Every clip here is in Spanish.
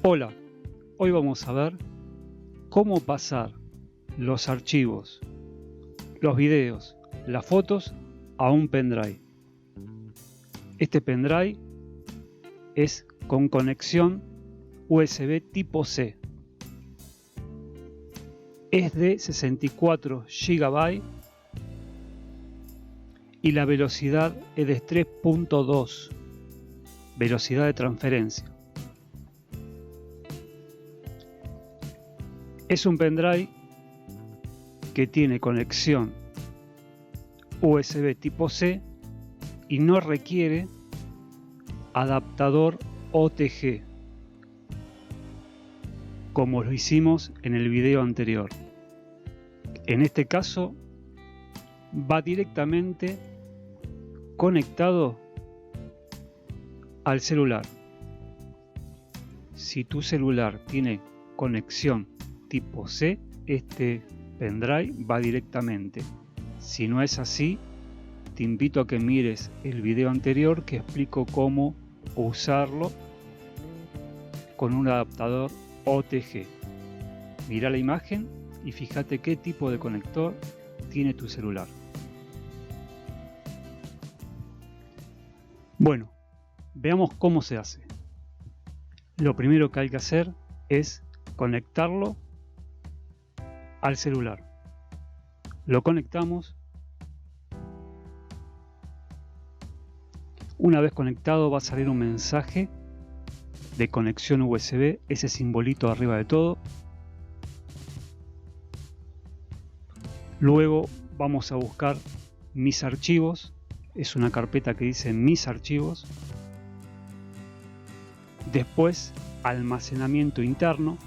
Hola, hoy vamos a ver cómo pasar los archivos, los videos, las fotos a un pendrive. Este pendrive es con conexión USB tipo C. Es de 64 GB y la velocidad es de 3.2, velocidad de transferencia. Es un pendrive que tiene conexión USB tipo C y no requiere adaptador OTG, como lo hicimos en el video anterior. En este caso va directamente conectado al celular. Si tu celular tiene conexión tipo C, este pendrive va directamente. Si no es así, te invito a que mires el video anterior que explico cómo usarlo con un adaptador OTG. Mira la imagen y fíjate qué tipo de conector tiene tu celular. Bueno, veamos cómo se hace. Lo primero que hay que hacer es conectarlo al celular. Lo conectamos. Una vez conectado va a salir un mensaje de conexión USB, ese simbolito arriba de todo. Luego vamos a buscar mis archivos. Es una carpeta que dice mis archivos. Después almacenamiento interno.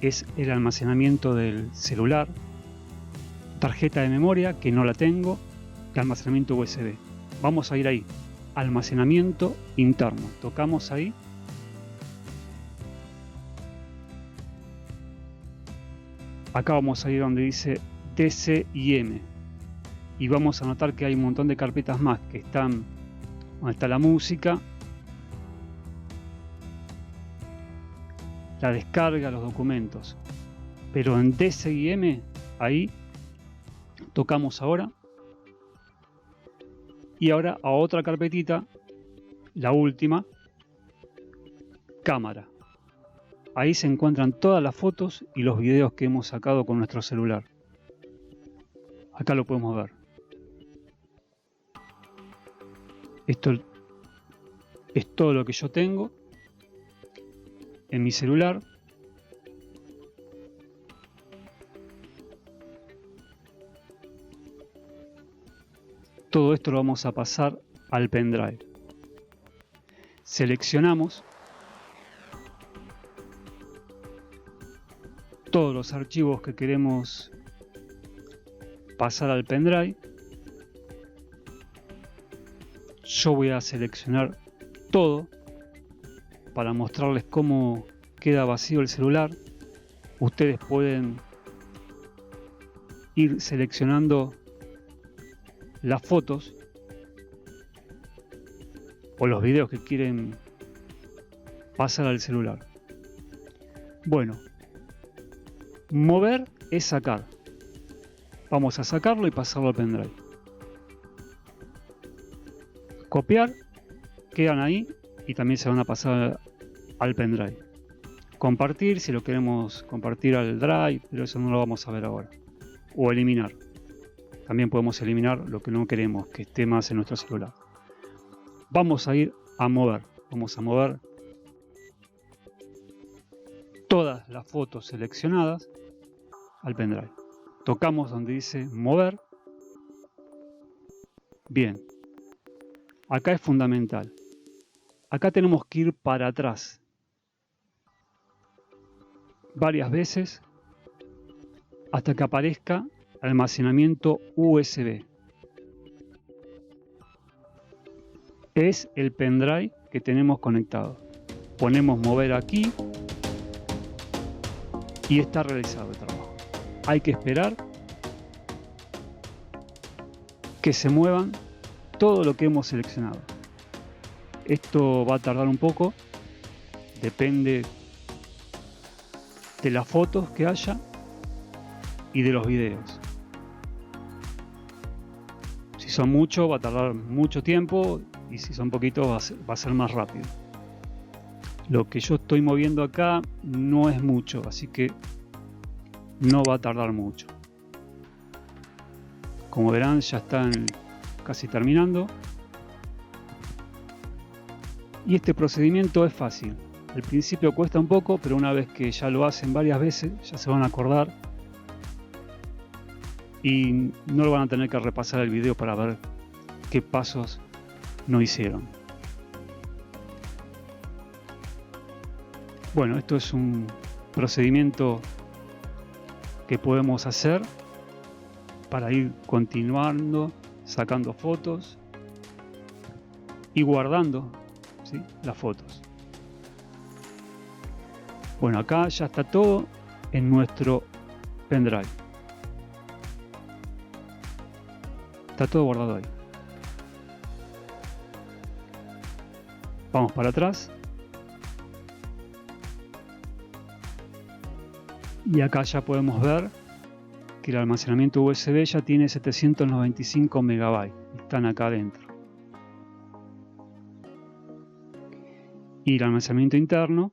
Es el almacenamiento del celular. Tarjeta de memoria, que no la tengo, y almacenamiento USB. Vamos a ir ahí, almacenamiento interno. Tocamos ahí. Acá vamos a ir donde dice TCIM. Y vamos a notar que hay un montón de carpetas más que están donde está la música, la descarga, los documentos. Pero en DCIM, ahí tocamos ahora. Y ahora a otra carpetita, la última, cámara. Ahí se encuentran todas las fotos y los videos que hemos sacado con nuestro celular. Acá lo podemos ver. Esto es todo lo que yo tengo en mi celular. Todo esto lo vamos a pasar al pendrive. Seleccionamos todos los archivos que queremos pasar al pendrive. Yo voy a seleccionar todo para mostrarles cómo queda vacío el celular. Ustedes pueden ir seleccionando las fotos o los videos que quieren pasar al celular. Bueno, mover es sacar. Vamos a sacarlo y pasarlo al pendrive. Copiar, quedan ahí y también se van a pasar al pendrive. Compartir, si lo queremos compartir al drive, pero eso no lo vamos a ver ahora. O eliminar. También podemos eliminar lo que no queremos que esté más en nuestro celular. Vamos a ir a mover. Vamos a mover todas las fotos seleccionadas al pendrive. Tocamos donde dice mover. Bien. Acá es fundamental. Acá tenemos que ir para atrás varias veces hasta que aparezca almacenamiento USB. Es el pendrive que tenemos conectado. Ponemos mover aquí y está realizado el trabajo. Hay que esperar que se muevan todo lo que hemos seleccionado. Esto va a tardar un poco. depende de las fotos que haya y de los videos. Si son muchos va a tardar mucho tiempo, y si son poquitos va a ser más rápido. Lo que yo estoy moviendo acá no es mucho, así que no va a tardar mucho. Como verán, ya están casi terminando. Y este procedimiento es fácil. Al principio cuesta un poco, pero una vez que ya lo hacen varias veces, ya se van a acordar. Y no lo van a tener que repasar el video para ver qué pasos no hicieron. Bueno, esto es un procedimiento que podemos hacer para ir continuando, sacando fotos y guardando, ¿sí?, las fotos. Bueno, acá ya está todo en nuestro pendrive. Está todo guardado ahí. Vamos para atrás. Y acá ya podemos ver que el almacenamiento USB ya tiene 795 megabytes. Están acá adentro. Y el almacenamiento interno,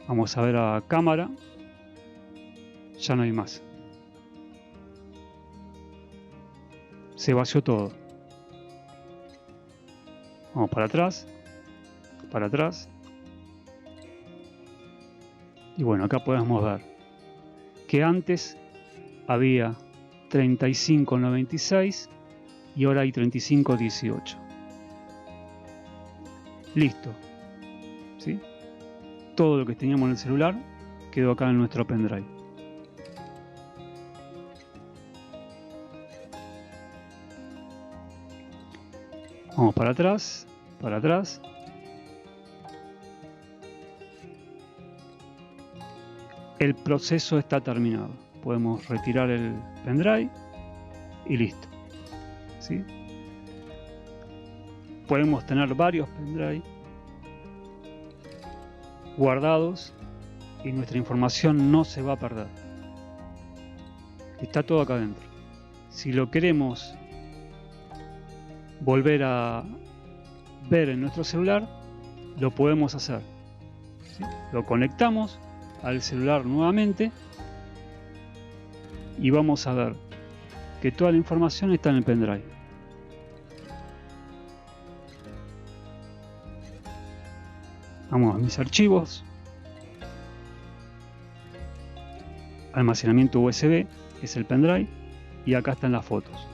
vamos a ver a cámara, ya no hay más. Se vació todo. Vamos para atrás, para atrás. Y bueno, acá podemos ver que antes había 3596 y ahora hay 3518. Listo. ¿Sí? Todo lo que teníamos en el celular quedó acá en nuestro pendrive. Vamos para atrás, para atrás. El proceso está terminado. Podemos retirar el pendrive y listo. ¿Sí? Podemos tener varios pendrive guardados y nuestra información no se va a perder. Está todo acá adentro. Si lo queremos volver a ver en nuestro celular, lo podemos hacer. ¿Sí? Lo conectamos al celular nuevamente y vamos a ver que toda la información está en el pendrive. Vamos a mis archivos, almacenamiento USB es el pendrive y acá están las fotos.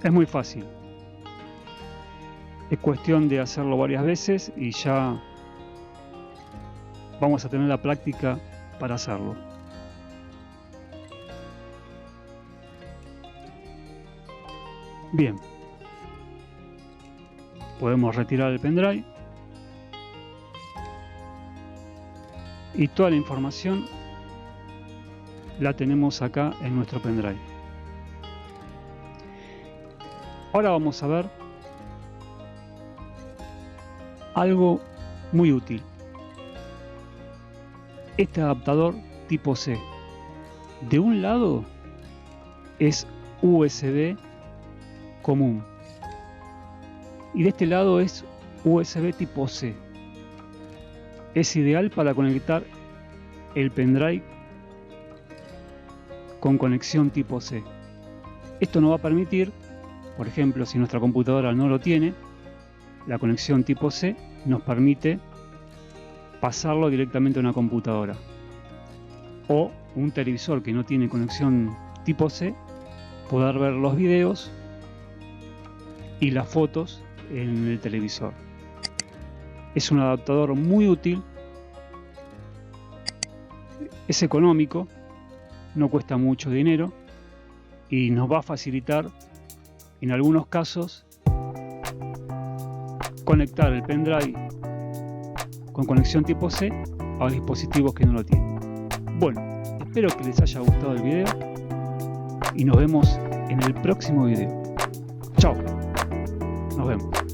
Es muy fácil. Es cuestión de hacerlo varias veces y ya vamos a tener la práctica para hacerlo. Bien. Podemos retirar el pendrive y toda la información la tenemos acá en nuestro pendrive. Ahora vamos a ver algo muy útil. Este adaptador tipo C, de un lado es USB común y de este lado es USB tipo C. Es ideal para conectar el pendrive con conexión tipo C. Esto nos va a permitir, por ejemplo, si nuestra computadora no lo tiene, la conexión tipo C nos permite pasarlo directamente a una computadora, o un televisor que no tiene conexión tipo C, poder ver los videos y las fotos en el televisor. Es un adaptador muy útil, es económico, no cuesta mucho dinero y nos va a facilitar en algunos casos conectar el pendrive con conexión tipo C a dispositivos que no lo tienen. Bueno, espero que les haya gustado el video y nos vemos en el próximo video. Chao. Nos vemos.